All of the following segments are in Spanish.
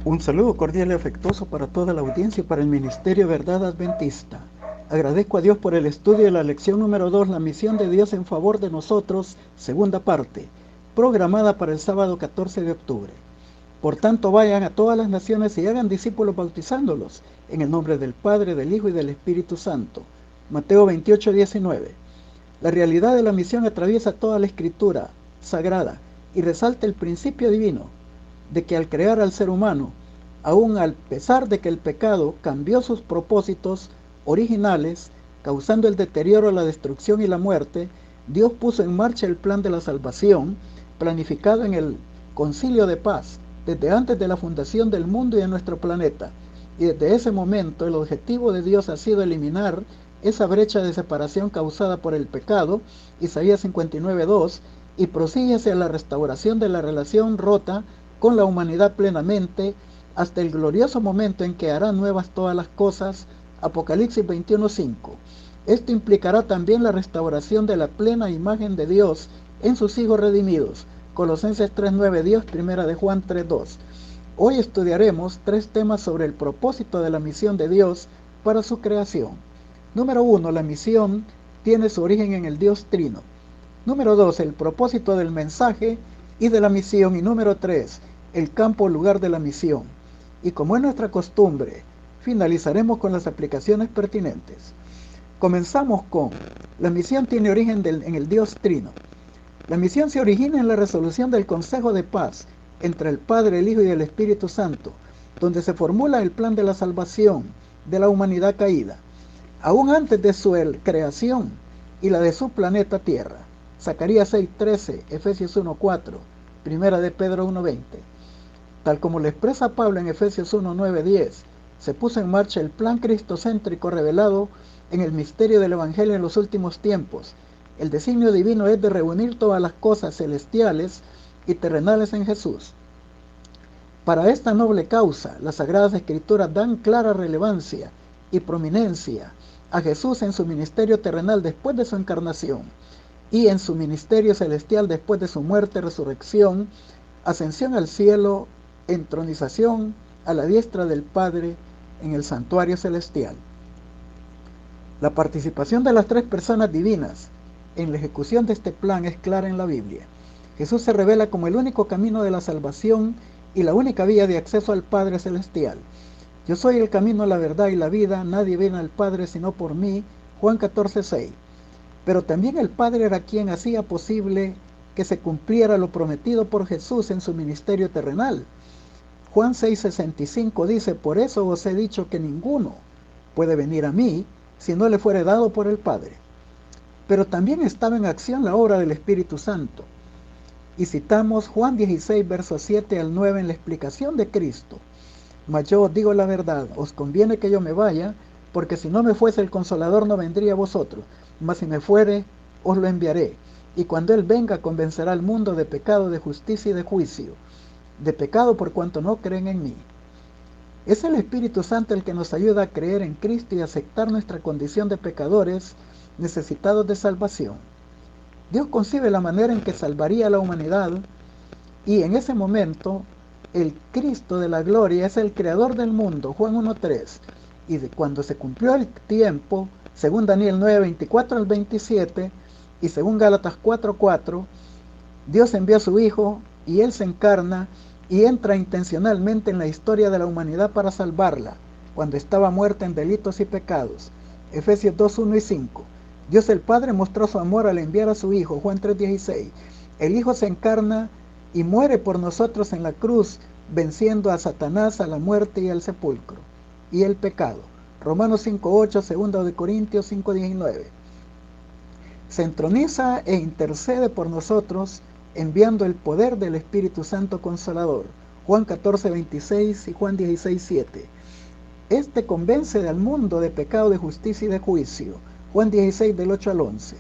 Un saludo cordial y afectuoso para toda la audiencia y para el Ministerio Verdad Adventista. Agradezco a Dios por el estudio de la lección número 2, la misión de Dios en favor de nosotros, segunda parte, programada para el sábado 14 de octubre. Por tanto, vayan a todas las naciones y hagan discípulos bautizándolos en el nombre del Padre, del Hijo y del Espíritu Santo. Mateo 28:19. La realidad de la misión atraviesa toda la escritura sagrada y resalta el principio divino de que al crear al ser humano, aun a pesar de que el pecado cambió sus propósitos originales, causando el deterioro, la destrucción y la muerte, Dios puso en marcha el plan de la salvación, planificado en el Concilio de Paz, desde antes de la fundación del mundo y de nuestro planeta. Y desde ese momento el objetivo de Dios ha sido eliminar esa brecha de separación causada por el pecado, Isaías 59:2, y prosigue hacia la restauración de la relación rota con la humanidad plenamente, hasta el glorioso momento en que hará nuevas todas las cosas, Apocalipsis 21:5. Esto implicará también la restauración de la plena imagen de Dios en sus hijos redimidos, Colosenses 3:9, Dios, primera de Juan 3:2. Hoy estudiaremos tres temas sobre el propósito de la misión de Dios para su creación. Número 1, la misión tiene su origen en el Dios Trino. Número 2, el propósito del mensaje y de la misión. Y número 3, el campo o lugar de la misión. Y como es nuestra costumbre, finalizaremos con las aplicaciones pertinentes. Comenzamos con, la misión tiene origen en el Dios Trino. La misión se origina en la resolución del Consejo de Paz entre el Padre, el Hijo y el Espíritu Santo, donde se formula el plan de la salvación de la humanidad caída, aún antes de su creación y la de su planeta Tierra. Zacarías 6:13, Efesios 1:4, Primera de Pedro 1:20. Tal como lo expresa Pablo en Efesios 1:9-10, se puso en marcha el plan cristocéntrico revelado en el misterio del Evangelio en los últimos tiempos. El designio divino es de reunir todas las cosas celestiales y terrenales en Jesús. Para esta noble causa, las Sagradas Escrituras dan clara relevancia y prominencia a Jesús en su ministerio terrenal después de su encarnación y en su ministerio celestial después de su muerte, resurrección, ascensión al cielo, entronización a la diestra del Padre en el santuario celestial. La participación de las tres personas divinas en la ejecución de este plan es clara en la Biblia. Jesús se revela como el único camino de la salvación y la única vía de acceso al Padre celestial. Yo soy el camino, la verdad y la vida, nadie viene al Padre sino por mí, Juan 14:6. Pero también el Padre era quien hacía posible que se cumpliera lo prometido por Jesús en su ministerio terrenal. Juan 6:65 dice, por eso os he dicho que ninguno puede venir a mí si no le fuere dado por el Padre. Pero también estaba en acción la obra del Espíritu Santo. Y citamos Juan 16, versos 7 al 9 en la explicación de Cristo. Mas yo os digo la verdad, os conviene que yo me vaya, porque si no me fuese el Consolador no vendría a vosotros, mas si me fuere, os lo enviaré. Y cuando Él venga, convencerá al mundo de pecado, de justicia y de juicio. De pecado por cuanto no creen en mí. Es el Espíritu Santo el que nos ayuda a creer en Cristo y aceptar nuestra condición de pecadores necesitados de salvación. Dios concibe la manera en que salvaría a la humanidad y en ese momento el Cristo de la gloria es el creador del mundo, Juan 1:3. Y cuando se cumplió el tiempo, según Daniel 9:24 al 27 y según Gálatas 4:4, Dios envía a su Hijo y Él se encarna y entra intencionalmente en la historia de la humanidad para salvarla, cuando estaba muerta en delitos y pecados. Efesios 2:1 y 5. Dios el Padre mostró su amor al enviar a su Hijo, Juan 3:16. El Hijo se encarna y muere por nosotros en la cruz, venciendo a Satanás, a la muerte y al sepulcro, y el pecado. Romanos 5:8, 2 de Corintios 5:19. Se entroniza e intercede por nosotros, enviando el poder del Espíritu Santo Consolador. Juan 14:26 y Juan 16:7. Este convence al mundo de pecado, de justicia y de juicio. Juan 16 del 8 al 11.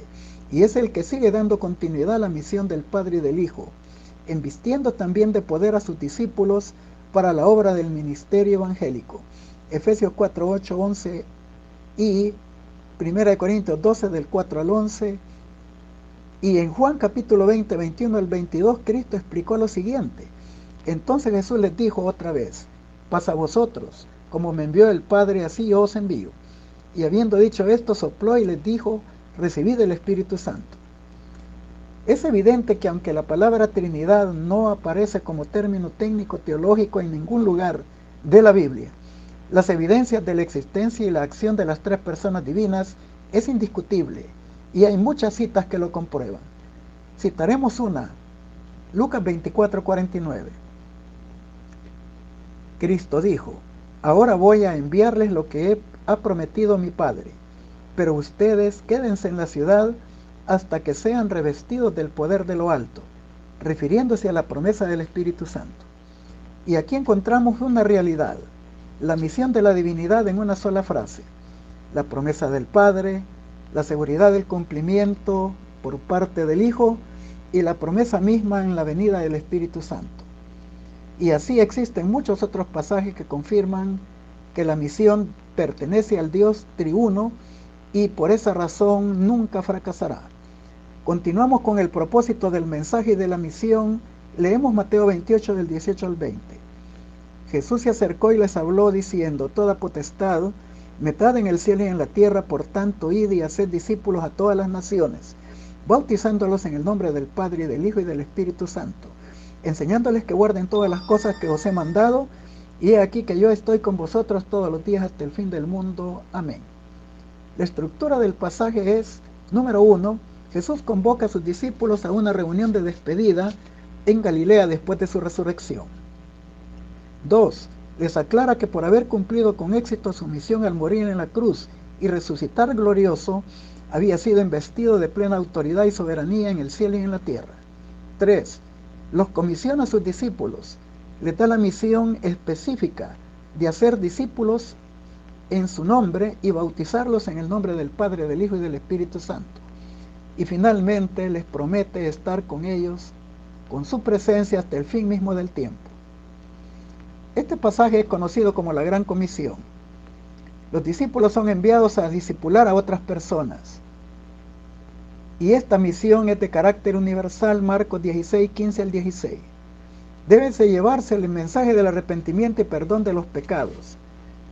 Y es el que sigue dando continuidad a la misión del Padre y del Hijo, embistiendo también de poder a sus discípulos para la obra del ministerio evangélico. Efesios 4, 8, 11 y 1 Corintios 12 del 4 al 11. Y en Juan capítulo 20, 21 al 22, Cristo explicó lo siguiente. Entonces Jesús les dijo otra vez, paz a vosotros, como me envió el Padre, así yo os envío. Y habiendo dicho esto, sopló y les dijo, recibid el Espíritu Santo. Es evidente que aunque la palabra Trinidad no aparece como término técnico teológico en ningún lugar de la Biblia, las evidencias de la existencia y la acción de las tres personas divinas es indiscutible, y hay muchas citas que lo comprueban. Citaremos una, Lucas 24:49. Cristo dijo, ahora voy a enviarles lo que ha prometido mi Padre, pero ustedes quédense en la ciudad hasta que sean revestidos del poder de lo alto, refiriéndose a la promesa del Espíritu Santo. Y aquí encontramos una realidad, la misión de la divinidad en una sola frase, la promesa del Padre, la seguridad del cumplimiento por parte del Hijo y la promesa misma en la venida del Espíritu Santo. Y así existen muchos otros pasajes que confirman que la misión pertenece al Dios triuno y por esa razón nunca fracasará. Continuamos con el propósito del mensaje y de la misión. Leemos Mateo 28 del 18 al 20. Jesús se acercó y les habló diciendo, toda potestad me es dada en el cielo y en la tierra, por tanto id y haced discípulos a todas las naciones, bautizándolos en el nombre del Padre y del Hijo y del Espíritu Santo, enseñándoles que guarden todas las cosas que os he mandado, y he aquí que yo estoy con vosotros todos los días hasta el fin del mundo. Amén. La estructura del pasaje es, número 1, Jesús convoca a sus discípulos a una reunión de despedida en Galilea después de su resurrección. 2. Les aclara que por haber cumplido con éxito su misión al morir en la cruz y resucitar glorioso, había sido investido de plena autoridad y soberanía en el cielo y en la tierra. 3. Los comisiona a sus discípulos, les da la misión específica de hacer discípulos en su nombre y bautizarlos en el nombre del Padre, del Hijo y del Espíritu Santo. Y finalmente les promete estar con ellos, con su presencia hasta el fin mismo del tiempo. Este pasaje es conocido como la Gran Comisión. Los discípulos son enviados a discipular a otras personas. Y esta misión es de carácter universal, Marcos 16, 15 al 16. Debe llevarse el mensaje del arrepentimiento y perdón de los pecados.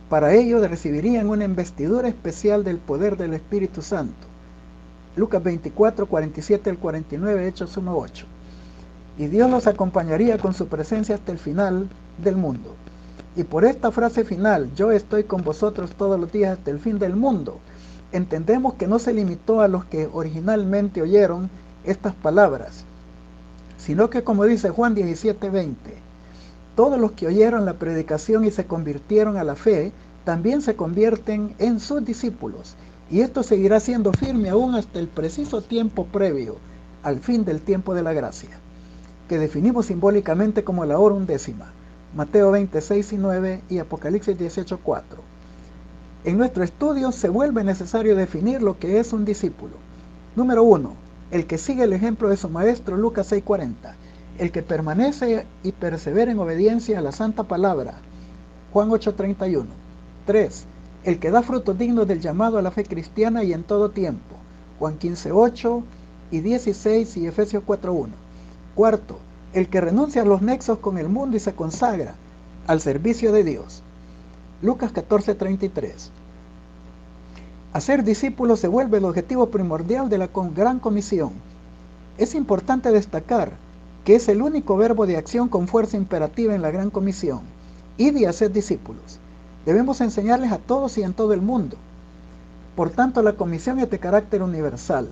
Para ello recibirían una investidura especial del poder del Espíritu Santo. Lucas 24, 47 al 49, Hechos 1, 8. Y Dios los acompañaría con su presencia hasta el final del mundo. Y por esta frase final, yo estoy con vosotros todos los días hasta el fin del mundo, entendemos que no se limitó a los que originalmente oyeron estas palabras, sino que, como dice Juan 17, 20, todos los que oyeron la predicación y se convirtieron a la fe, también se convierten en sus discípulos. Y esto seguirá siendo firme aún hasta el preciso tiempo previo al fin del tiempo de la gracia, que definimos simbólicamente como la hora undécima, Mateo 26 y 9 y Apocalipsis 18, 4. En nuestro estudio se vuelve necesario definir lo que es un discípulo. Número 1, el que sigue el ejemplo de su maestro, Lucas 6, 40. El que permanece y persevera en obediencia a la santa palabra, Juan 8, 31. 3. El que da frutos dignos del llamado a la fe cristiana y en todo tiempo, Juan 15, 8 y 16 y Efesios 4, 1. 4. El que renuncia a los nexos con el mundo y se consagra al servicio de Dios, Lucas 14, 33. Hacer discípulos se vuelve el objetivo primordial de la Gran Comisión. Es importante destacar que es el único verbo de acción con fuerza imperativa en la Gran Comisión, id y hacer discípulos. Debemos enseñarles a todos y en todo el mundo. Por tanto, la comisión es de carácter universal.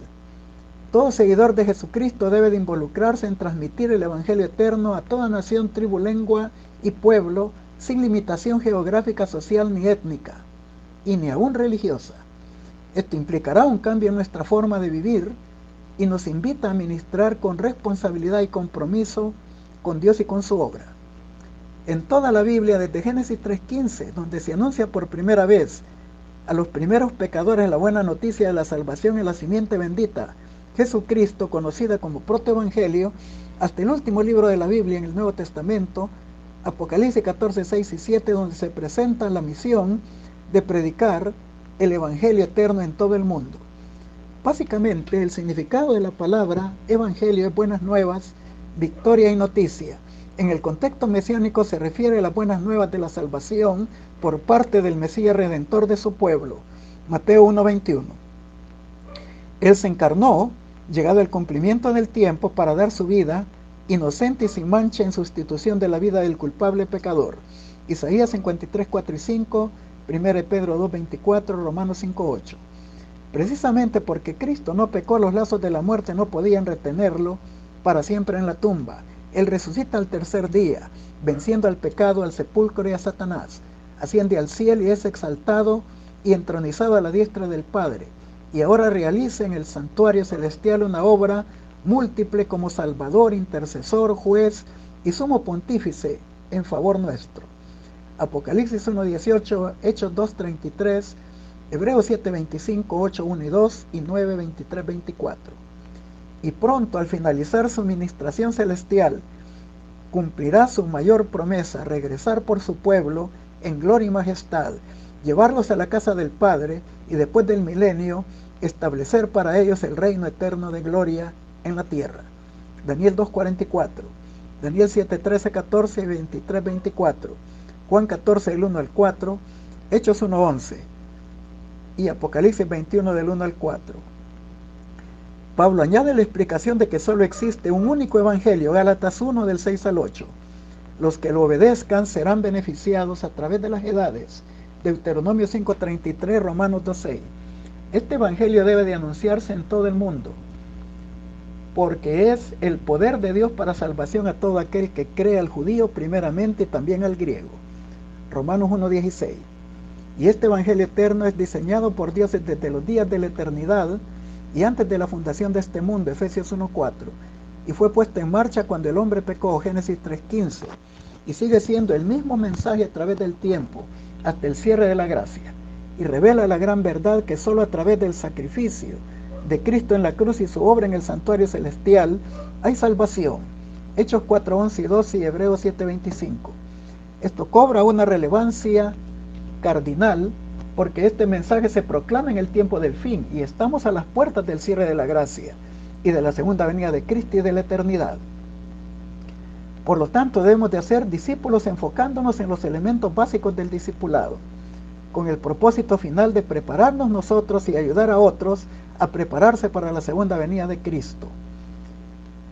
Todo seguidor de Jesucristo debe de involucrarse en transmitir el Evangelio eterno a toda nación, tribu, lengua y pueblo, sin limitación geográfica, social ni étnica, y ni aún religiosa. Esto implicará un cambio en nuestra forma de vivir y nos invita a ministrar con responsabilidad y compromiso con Dios y con su obra. En toda la Biblia, desde Génesis 3:15, donde se anuncia por primera vez a los primeros pecadores la buena noticia de la salvación en la simiente bendita, Jesucristo, conocida como protoevangelio, hasta el último libro de la Biblia en el Nuevo Testamento, Apocalipsis 14, 6 y 7, donde se presenta la misión de predicar el Evangelio eterno en todo el mundo. Básicamente, el significado de la palabra Evangelio es buenas nuevas, victoria y noticia. En el contexto mesiánico se refiere a las buenas nuevas de la salvación por parte del Mesías Redentor de su pueblo. Mateo 1:21. Él se encarnó, llegado el cumplimiento del tiempo, para dar su vida, inocente y sin mancha, en sustitución de la vida del culpable pecador. Isaías 53:4 y 5, 1 Pedro 2:24, Romanos 5:8. Precisamente porque Cristo no pecó, los lazos de la muerte no podían retenerlo para siempre en la tumba. Él resucita al tercer día, venciendo al pecado, al sepulcro y a Satanás. Asciende al cielo y es exaltado y entronizado a la diestra del Padre. Y ahora realiza en el santuario celestial una obra múltiple como Salvador, intercesor, juez y sumo pontífice en favor nuestro. Apocalipsis 1:18, Hechos 2:33, Hebreos 7:25, 8:1 y 2 y 9:23-24. Y pronto, al finalizar su ministración celestial, cumplirá su mayor promesa: regresar por su pueblo en gloria y majestad, llevarlos a la casa del Padre y después del milenio establecer para ellos el reino eterno de gloria en la tierra. Daniel 2:44, Daniel 7:13-14 y 23:24, Juan 14 del 1 al 4, Hechos 1:11 y Apocalipsis 21 del 1 al 4. Pablo añade la explicación de que solo existe un único evangelio, Gálatas 1 del 6 al 8. Los que lo obedezcan serán beneficiados a través de las edades, Deuteronomio 5:33, Romanos 2:6. Este evangelio debe de anunciarse en todo el mundo, porque es el poder de Dios para salvación a todo aquel que cree, al judío primeramente y también al griego. Romanos 1:16. Y este evangelio eterno es diseñado por Dios desde los días de la eternidad y antes de la fundación de este mundo, Efesios 1:4, y fue puesto en marcha cuando el hombre pecó, Génesis 3:15, y sigue siendo el mismo mensaje a través del tiempo, hasta el cierre de la gracia, y revela la gran verdad que solo a través del sacrificio de Cristo en la cruz y su obra en el santuario celestial hay salvación, Hechos 4:11 y 12 y Hebreos 7:25. Esto cobra una relevancia cardinal porque este mensaje se proclama en el tiempo del fin y estamos a las puertas del cierre de la gracia y de la segunda venida de Cristo y de la eternidad. Por lo tanto, debemos de hacer discípulos enfocándonos en los elementos básicos del discipulado, con el propósito final de prepararnos nosotros y ayudar a otros a prepararse para la segunda venida de Cristo.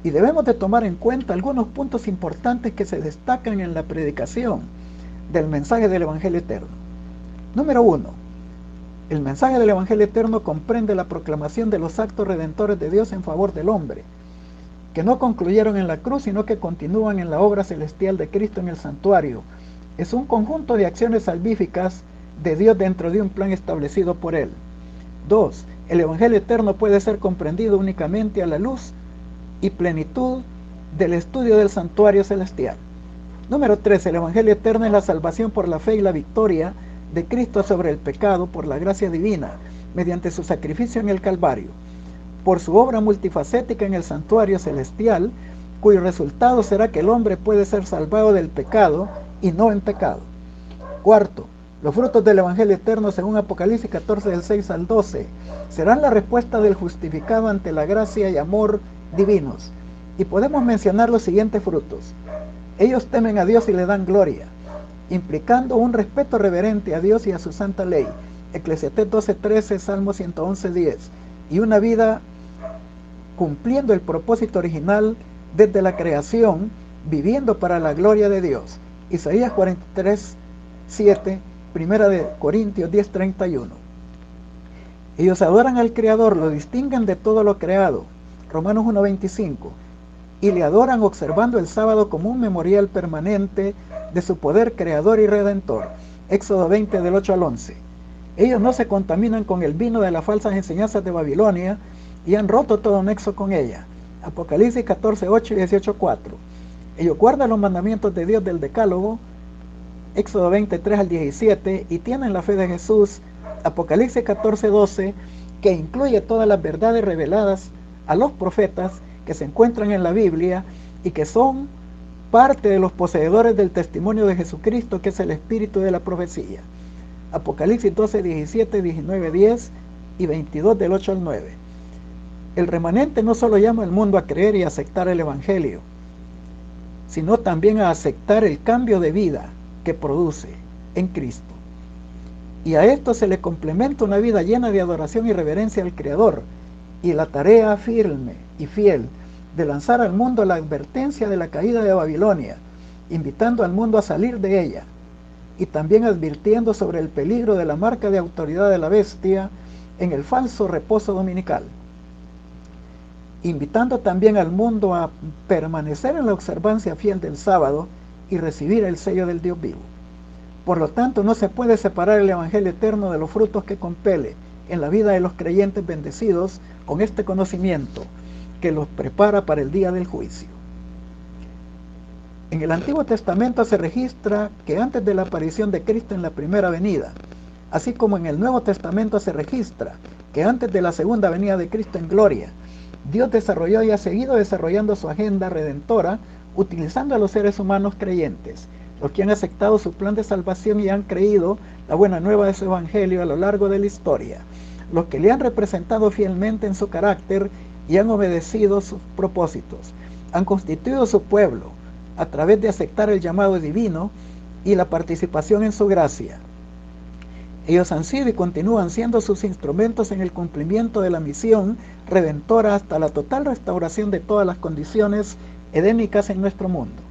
Y debemos de tomar en cuenta algunos puntos importantes que se destacan en la predicación del mensaje del Evangelio eterno. Número 1. El mensaje del Evangelio eterno comprende la proclamación de los actos redentores de Dios en favor del hombre, que no concluyeron en la cruz, sino que continúan en la obra celestial de Cristo en el santuario. Es un conjunto de acciones salvíficas de Dios dentro de un plan establecido por Él. 2. El Evangelio eterno puede ser comprendido únicamente a la luz y plenitud del estudio del santuario celestial. Número 3. El Evangelio eterno es la salvación por la fe y la victoria de Cristo sobre el pecado por la gracia divina, mediante su sacrificio en el Calvario, por su obra multifacética en el santuario celestial, cuyo resultado será que el hombre puede ser salvado del pecado y no en pecado. 4. Los frutos del Evangelio eterno, según Apocalipsis 14 del 6 al 12, serán la respuesta del justificado ante la gracia y amor divinos. Y podemos mencionar los siguientes frutos. Ellos temen a Dios y le dan gloria, implicando un respeto reverente a Dios y a su santa ley, Eclesiastés 12:13, Salmo 111:10, y una vida cumpliendo el propósito original desde la creación, viviendo para la gloria de Dios, Isaías 43:7, Primera de Corintios 10:31. Ellos adoran al Creador, lo distinguen de todo lo creado, Romanos 1:25, y le adoran observando el sábado como un memorial permanente de su poder creador y redentor, Éxodo 20 del 8 al 11. Ellos no se contaminan con el vino de las falsas enseñanzas de Babilonia y han roto todo nexo con ella, Apocalipsis 14:8 y 18:4. Ellos guardan los mandamientos de Dios del Decálogo, Éxodo 23 al 17, y tienen la fe de Jesús, Apocalipsis 14:12, que incluye todas las verdades reveladas a los profetas que se encuentran en la Biblia y que son parte de los poseedores del testimonio de Jesucristo, que es el espíritu de la profecía. Apocalipsis 12, 17, 19, 10 y 22 del 8 al 9. El remanente no solo llama al mundo a creer y aceptar el Evangelio, sino también a aceptar el cambio de vida que produce en Cristo. Y a esto se le complementa una vida llena de adoración y reverencia al Creador, y la tarea firme y fiel de lanzar al mundo la advertencia de la caída de Babilonia, invitando al mundo a salir de ella, y también advirtiendo sobre el peligro de la marca de autoridad de la bestia en el falso reposo dominical, invitando también al mundo a permanecer en la observancia fiel del sábado y recibir el sello del Dios vivo. Por lo tanto, no se puede separar el Evangelio eterno de los frutos que compele en la vida de los creyentes bendecidos con este conocimiento que los prepara para el día del juicio. En el Antiguo Testamento se registra que antes de la aparición de Cristo en la primera venida, así como en el Nuevo Testamento se registra que antes de la segunda venida de Cristo en gloria, Dios desarrolló y ha seguido desarrollando su agenda redentora utilizando a los seres humanos creyentes, los que han aceptado su plan de salvación y han creído la buena nueva de su evangelio a lo largo de la historia, los que le han representado fielmente en su carácter y han obedecido sus propósitos, han constituido su pueblo a través de aceptar el llamado divino y la participación en su gracia. Ellos han sido y continúan siendo sus instrumentos en el cumplimiento de la misión redentora hasta la total restauración de todas las condiciones edénicas en nuestro mundo.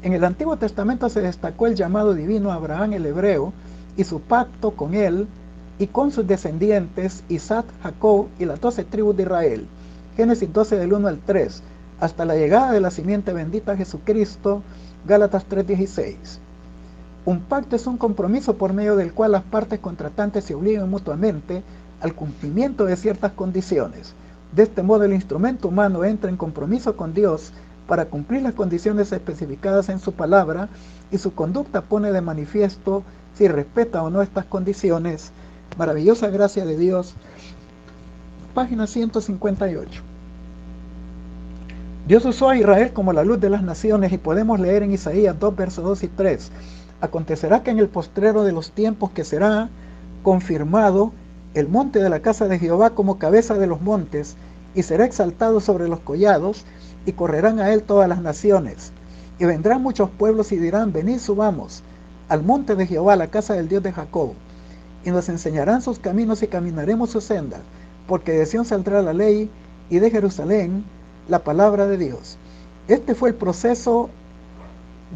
En el Antiguo Testamento se destacó el llamado divino a Abraham el hebreo y su pacto con él y con sus descendientes Isaac, Jacob y las 12 tribus de Israel. Génesis 12 del 1 al 3, hasta la llegada de la simiente bendita Jesucristo, Gálatas 3:16. Un pacto es un compromiso por medio del cual las partes contratantes se obligan mutuamente al cumplimiento de ciertas condiciones. De este modo el instrumento humano entra en compromiso con Dios para cumplir las condiciones especificadas en su palabra, y su conducta pone de manifiesto si respeta o no estas condiciones. Maravillosa gracia de Dios, página 158. Dios usó a Israel como la luz de las naciones, y podemos leer en Isaías 2, versos 2 y 3. Acontecerá que en el postrero de los tiempos que será confirmado el monte de la casa de Jehová como cabeza de los montes, y será exaltado sobre los collados, y correrán a él todas las naciones. Y vendrán muchos pueblos y dirán: venid, subamos al monte de Jehová, la casa del Dios de Jacob, y nos enseñarán sus caminos y caminaremos sus sendas, porque de Sión saldrá la ley y de Jerusalén la palabra de Dios. Este fue el proceso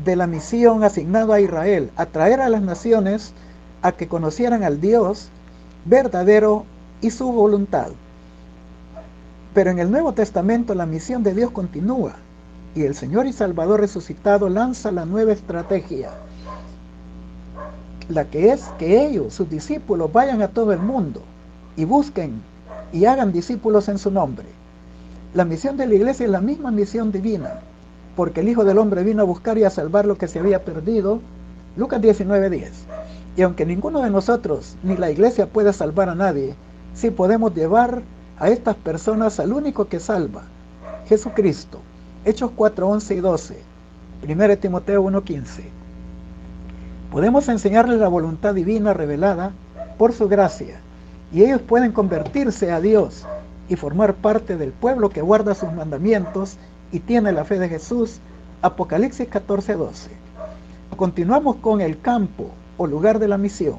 de la misión asignado a Israel, atraer a las naciones a que conocieran al Dios verdadero y su voluntad. Pero en el Nuevo Testamento la misión de Dios continúa, y el Señor y Salvador resucitado lanza la nueva estrategia, la que es que ellos, sus discípulos, vayan a todo el mundo y busquen y hagan discípulos en su nombre. La misión de la iglesia es la misma misión divina, porque el Hijo del Hombre vino a buscar y a salvar lo que se había perdido. Lucas 19:10. Y aunque ninguno de nosotros ni la iglesia puede salvar a nadie, sí podemos llevar a estas personas al único que salva, Jesucristo. Hechos 4:11 y 12. 1 Timoteo 1:15. Podemos enseñarles la voluntad divina revelada por su gracia, y ellos pueden convertirse a Dios y formar parte del pueblo que guarda sus mandamientos y tiene la fe de Jesús. Apocalipsis 14:12. Continuamos con el campo o lugar de la misión.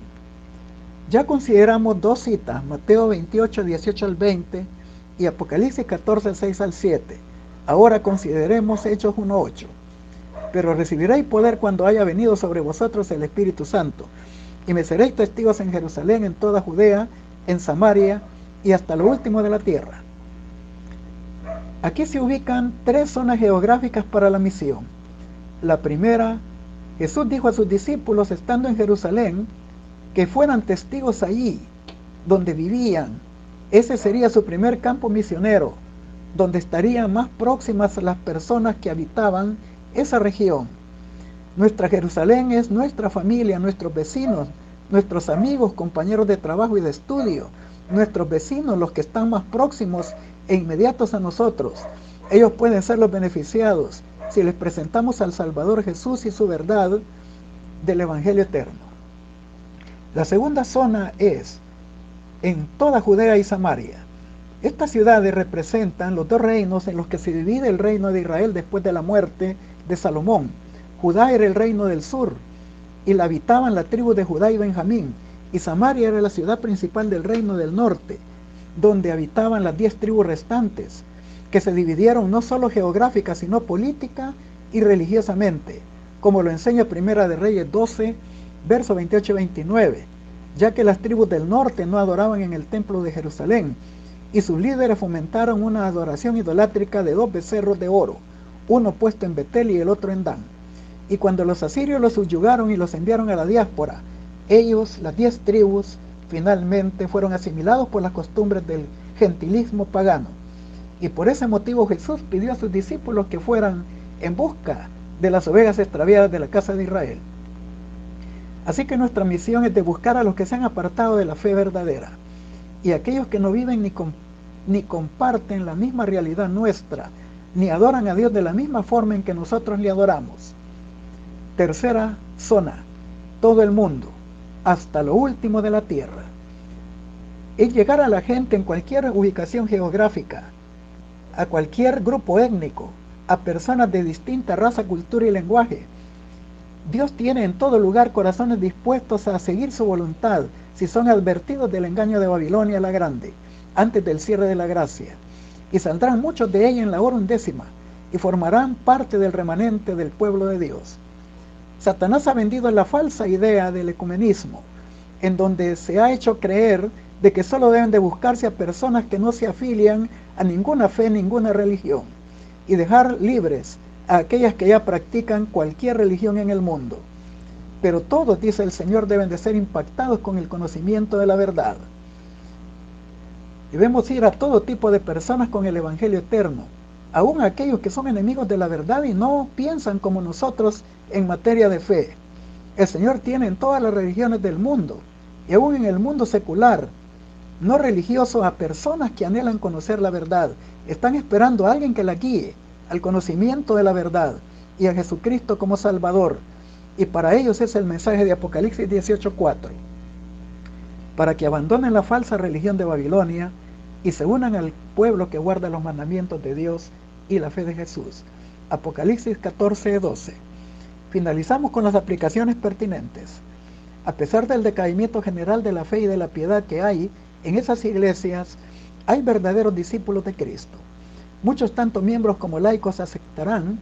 Ya consideramos dos citas, Mateo 28:18 al 20 y Apocalipsis 14:6 al 7. Ahora consideremos Hechos 1:8. Pero recibiréis poder cuando haya venido sobre vosotros el Espíritu Santo, y me seréis testigos en Jerusalén, en toda Judea, en Samaria y hasta lo último de la tierra. Aquí se ubican tres zonas geográficas para la misión. La primera, Jesús dijo a sus discípulos estando en Jerusalén que fueran testigos allí donde vivían. Ese sería su primer campo misionero, donde estarían más próximas a las personas que habitaban esa región. Nuestra Jerusalén es nuestra familia, nuestros vecinos, nuestros amigos, compañeros de trabajo y de estudio, nuestros vecinos, los que están más próximos e inmediatos a nosotros. Ellos pueden ser los beneficiados si les presentamos al Salvador Jesús y su verdad del Evangelio eterno. La segunda zona es en toda Judea y Samaria. Estas ciudades representan los dos reinos en los que se divide el reino de Israel después de la muerte de Salomón. Judá era el reino del sur, y la habitaban la tribu de Judá y Benjamín, y Samaria era la ciudad principal del reino del norte, donde habitaban las 10 tribus restantes, que se dividieron no solo geográfica, sino política y religiosamente, como lo enseña Primera de Reyes 12, versos 28 y 29, ya que las tribus del norte no adoraban en el templo de Jerusalén, y sus líderes fomentaron una adoración idolátrica de 2 becerros de oro, uno puesto en Betel y el otro en Dan. Y cuando los asirios los subyugaron y los enviaron a la diáspora, ellos, las 10 tribus, finalmente fueron asimilados por las costumbres del gentilismo pagano. Y por ese motivo Jesús pidió a sus discípulos que fueran en busca de las ovejas extraviadas de la casa de Israel. Así que nuestra misión es de buscar a los que se han apartado de la fe verdadera, y aquellos que no viven ni comparten la misma realidad nuestra, ni adoran a Dios de la misma forma en que nosotros le adoramos. Tercera zona, todo el mundo, hasta lo último de la tierra. Es llegar a la gente en cualquier ubicación geográfica, a cualquier grupo étnico, a personas de distinta raza, cultura y lenguaje. Dios tiene en todo lugar corazones dispuestos a seguir su voluntad si son advertidos del engaño de Babilonia la Grande, antes del cierre de la gracia. Y saldrán muchos de ella en la hora 11ª, y formarán parte del remanente del pueblo de Dios. Satanás ha vendido la falsa idea del ecumenismo, en donde se ha hecho creer de que solo deben de buscarse a personas que no se afilian a ninguna fe, ninguna religión, y dejar libres a aquellas que ya practican cualquier religión en el mundo. Pero todos, dice el Señor, deben de ser impactados con el conocimiento de la verdad. Debemos ir a todo tipo de personas con el Evangelio eterno, aún a aquellos que son enemigos de la verdad y no piensan como nosotros en materia de fe. El Señor tiene en todas las religiones del mundo, y aún en el mundo secular, no religioso, a personas que anhelan conocer la verdad. Están esperando a alguien que la guíe al conocimiento de la verdad y a Jesucristo como Salvador. Y para ellos es el mensaje de Apocalipsis 18:4, para que abandonen la falsa religión de Babilonia y se unan al pueblo que guarda los mandamientos de Dios y la fe de Jesús. Apocalipsis 14:12. Finalizamos con las aplicaciones pertinentes. A pesar del decaimiento general de la fe y de la piedad que hay en esas iglesias, hay verdaderos discípulos de Cristo. Muchos, tanto miembros como laicos, aceptarán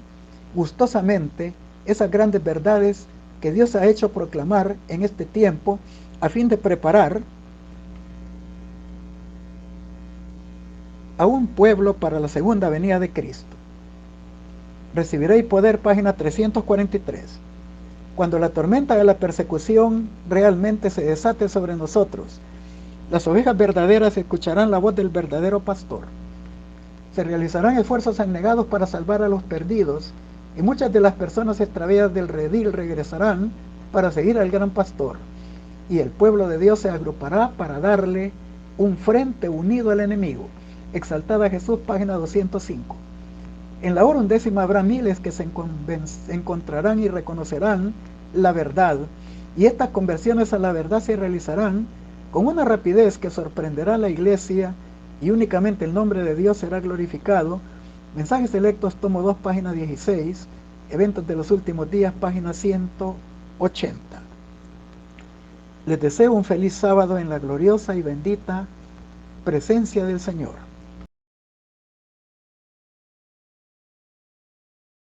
gustosamente esas grandes verdades que Dios ha hecho proclamar en este tiempo a fin de preparar a un pueblo para la segunda venida de Cristo. Recibiréis poder, página 343. Cuando la tormenta de la persecución realmente se desate sobre nosotros, las ovejas verdaderas escucharán la voz del verdadero pastor. Se realizarán esfuerzos abnegados para salvar a los perdidos, y muchas de las personas extraviadas del redil regresarán para seguir al gran pastor, y el pueblo de Dios se agrupará para darle un frente unido al enemigo. Exaltada Jesús, página 205. En la hora 11ª habrá miles que se encontrarán y reconocerán la verdad, y estas conversiones a la verdad se realizarán con una rapidez que sorprenderá a la iglesia, y únicamente el nombre de Dios será glorificado. Mensajes Selectos, tomo 2, página 16, Eventos de los Últimos Días, página 180. Les deseo un feliz sábado en la gloriosa y bendita presencia del Señor.